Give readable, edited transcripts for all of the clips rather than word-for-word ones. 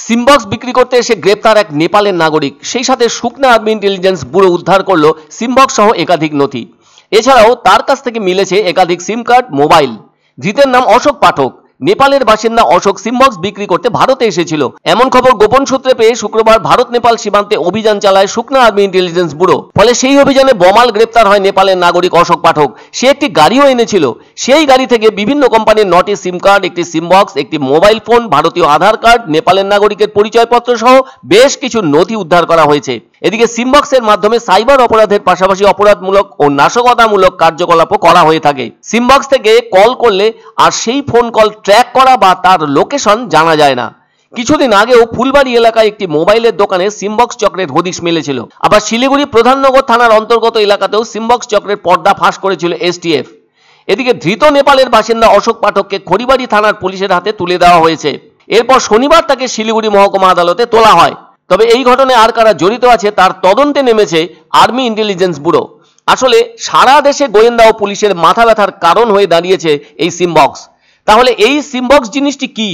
SIM box বিক্রি করতে এসে গ্রেপ্তার এক নেপালের নাগরিক, সেই সাথে সুকনা আর্মি ইন্টেলিজেন্স ব্যুরো উদ্ধার করলো সিমবক্স সহ একাধিক নথি। এছাড়াও তার কাছ থেকে মিলেছে একাধিক সিম কার্ড, মোবাইল। ধৃতের নাম অশোক পাঠক। নেপালের বাসিন্দা অশোক সিমবক্স বিক্রি করতে ভারতে এসেছিল। এমন খবর গোপন সূত্রে পেয়ে শুক্রবার ভারত নেপাল সীমান্তে অভিযান চালায় সুকনা আর্মি ইন্টেলিজেন্স ব্যুরো। ফলে সেই অভিযানে বমাল গ্রেপ্তার হয় নেপালের নাগরিক অশোক পাঠক। সে একটি গাড়িও এনেছিল। সেই গাড়ি থেকে বিভিন্ন কোম্পানির 9টি সিম কার্ড, একটি সিমবক্স, একটি মোবাইল ফোন, ভারতীয় আধার কার্ড, নেপালের নাগরিকের পরিচয়পত্র সহ বেশ কিছু নথি উদ্ধার করা হয়েছে। এদিকে সিমবক্সের মাধ্যমে সাইবার অপরাধের পাশাপাশি অপরাধমূলক ও নাশকতামূলক কার্যকলাপও করা হয়ে থাকে। সিমবক্স থেকে কল করলে আর সেই ফোন কল ট্র্যাক করা বা তার লোকেশন জানা যায় না। কিছুদিন আগেও ফুলবাড়ি এলাকায় একটি মোবাইলের দোকানে সিমবক্স চক্রের হদিশ মিলেছিল। আবার শিলিগুড়ি প্রধাননগর থানার অন্তর্গত এলাকাতেও সিমবক্স চক্রের পর্দা ফাঁস করেছিল এসটিএফ। এদিকে ধৃত নেপালের বাসিন্দা অশোক পাঠককে খড়িবাড়ি থানার পুলিশের হাতে তুলে দেওয়া হয়েছে। এরপর শনিবার তাকে শিলিগুড়ি মহকুমা আদালতে তোলা হয়। তবে এই ঘটনায় আর কারা জড়িত আছে তার তদন্তে নেমেছে আর্মি ইন্টেলিজেন্স ব্যুরো। আসলে সারা দেশে গোয়েন্দা ও পুলিশের মাথা ব্যথার কারণ হয়ে দাঁড়িয়েছে এই সিমবক্স। তাহলে এই সিমবক্স জিনিসটি কি,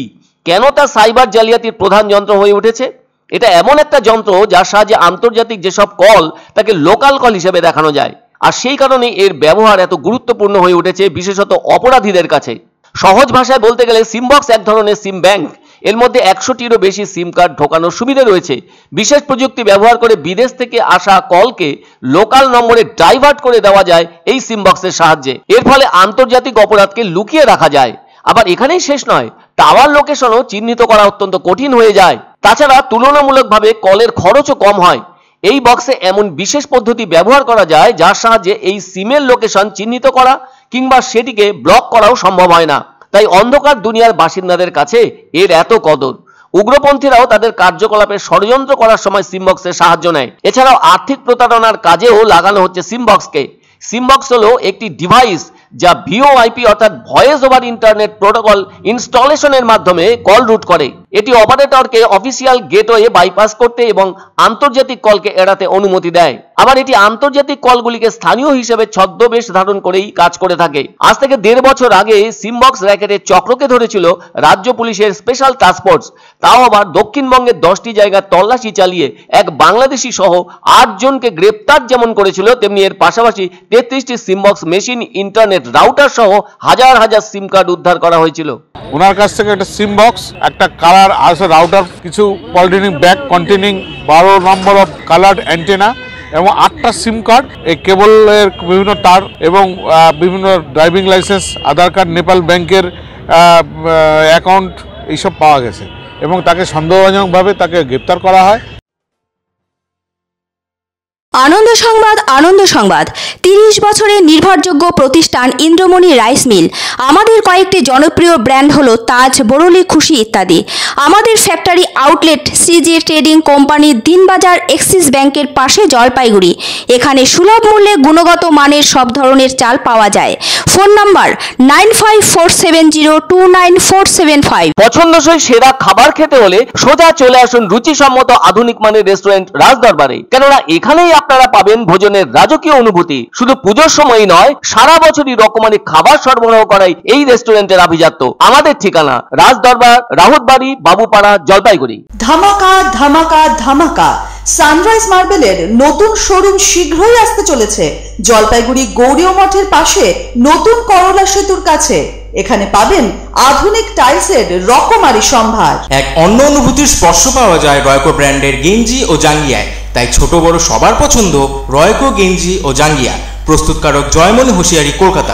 কেন তা সাইবার জালিয়াতির প্রধান যন্ত্র হয়ে উঠেছে? এটা এমন একটা যন্ত্র যার সাহায্যে আন্তর্জাতিক যেসব কল তাকে লোকাল কল হিসেবে দেখানো যায়। আর সেই কারণে এর ব্যবহার এত গুরুত্বপূর্ণ হয়ে উঠেছে বিশেষত অপরাধীদের কাছে। সহজ ভাষায় বলতে গেলে সিমবক্স এক ধরনের সিম ব্যাংক। এর মধ্যে 100টিরও বেশি সিম কার্ড ঢোকানোর সুবিধা রয়েছে। বিশেষ প্রযুক্তি ব্যবহার করে বিদেশ থেকে আসা কলকে লোকাল নম্বরে ডাইভার্ট করে দেওয়া যায় এই সিমবক্সের সাহায্যে। এর ফলে আন্তর্জাতিক অপরাধকে লুকিয়ে রাখা যায়। আবার এখানেই শেষ নয়, টাওয়ার লোকেশনও চিহ্নিত করা অত্যন্ত কঠিন হয়ে যায়। তাছাড়া তুলনামূলকভাবে কলের খরচও কম হয়। এই বক্সে এমন বিশেষ পদ্ধতি ব্যবহার করা যায় যার সাহায্যে এই সিমের লোকেশন চিহ্নিত করা কিংবা সেটিকে ব্লক করাও সম্ভব হয় না। তাই অন্ধকার দুনিয়ার বাসিন্দাদের কাছে এর এত কদর। উগ্রপন্থীরাও তাদের কার্যকলাপে ষড়যন্ত্র করার সময় সিমবক্সের সাহায্য নেয়। এছাড়াও আর্থিক প্রতারণার কাজেও লাগানো হচ্ছে সিমবক্সকে। সিমবক্স হলো একটি ডিভাইস যা ভিওআইপি অর্থাৎ ভয়েস ওভার ইন্টারনেট প্রোটোকল ইনস্টলেশনের মাধ্যমে কল রুট করে। এটি অপারেটরকে অফিসিয়াল গেটওয়ে বাইপাস করতে এবং আন্তর্জাতিক কলকে এড়াতে অনুমতি দেয়। আবার এটি আন্তর্জাতিক কলগুলিকে স্থানীয় হিসেবে ছদ্মবেশ ধারণ করেই কাজ করে থাকে। আজ থেকে 1.5 বছর আগে সিমবক্স র্যাকেটের চক্রকে ধরেছিল রাজ্য পুলিশের স্পেশাল টাস্ক ফোর্স। তাও আবার দক্ষিণবঙ্গের 10টি জায়গায় তল্লাশি চালিয়ে এক বাংলাদেশি সহ 8 জনকে গ্রেপ্তার যেমন করেছিল, তেমনি এর পাশাপাশি 33টি সিমবক্স মেশিন, ইন্টারনেট রাউটার সহ হাজার হাজার সিম কার্ড উদ্ধার করা হয়েছিল। ওনার কাছ থেকে একটা সিমবক্স, একটা কালার আছে রাউটার, কিছু polythene bag containing 12 number of coloured antenna এবং 8টা সিম কার্ড, এই কেবলের বিভিন্ন তার এবং বিভিন্ন ড্রাইভিং লাইসেন্স, আধার কার্ড, নেপাল ব্যাংকের অ্যাকাউন্ট এইসব পাওয়া গেছে এবং তাকে সন্দেহজনকভাবে তাকে গ্রেপ্তার করা হয়। আনন্দ সংবাদ, আনন্দ সংবাদ। 30 বছরের নির্ভরযোগ্য প্রতিষ্ঠান ইন্দ্রমণি রাইস মিল। আমাদের কয়েকটি জনপ্রিয় ব্র্যান্ড হলো তাজ, বরলি, খুশি ইত্যাদি। আমাদের factory outlet CG trading company, Dinbazar, axis ব্যাংকের পাশে, জলপাইগুড়ি। এখানে সুলভ মূল্যে গুণগত মানের সব ধরনের চাল পাওয়া যায়। Phone number 9547029475। পছন্দসই সেরা খাবার খেতে হলে সোজা চলে আসুন রুচিসম্মত আধুনিক মানের রেস্টুরেন্ট রাজদরবারে। কেননা এখানেই আপনারা পাবেন ভোজনের রাজকীয় অনুভূতি। শুধু পুজোর সময়ই নয়, সারা বছরই রকমারি খাবার সরবরাহ করাই এই রেস্টুরেন্টের আভিজাত্য। আমাদের ঠিকানা রাজদরবার, রাহুতবাড়ি, বাবুপাড়া, জলপাইগুড়ি। ধামাকা ধামাকা ধামাকা! সানরাইজ মার্বেলের নতুন শোরুম শীঘ্রই আসতে চলেছে জলপাইগুড়ি গৌরীয় মঠের পাশে নতুন করলা সেতুর কাছে। এখানে পাবেন আধুনিক টাইলসের রকমারি সম্ভার। এক অন্য অনুভূতির স্পর্শ পাওয়া যায় রয়কো ব্র্যান্ডের গেঞ্জি ও জাঙ্গিয়ায়। তাই ছোট বড় সবার পছন্দ রয়কো গেঞ্জি ও জাঙ্গিয়া। প্রস্তুতকারক জয়মনি হোশিয়ারি, কলকাতা।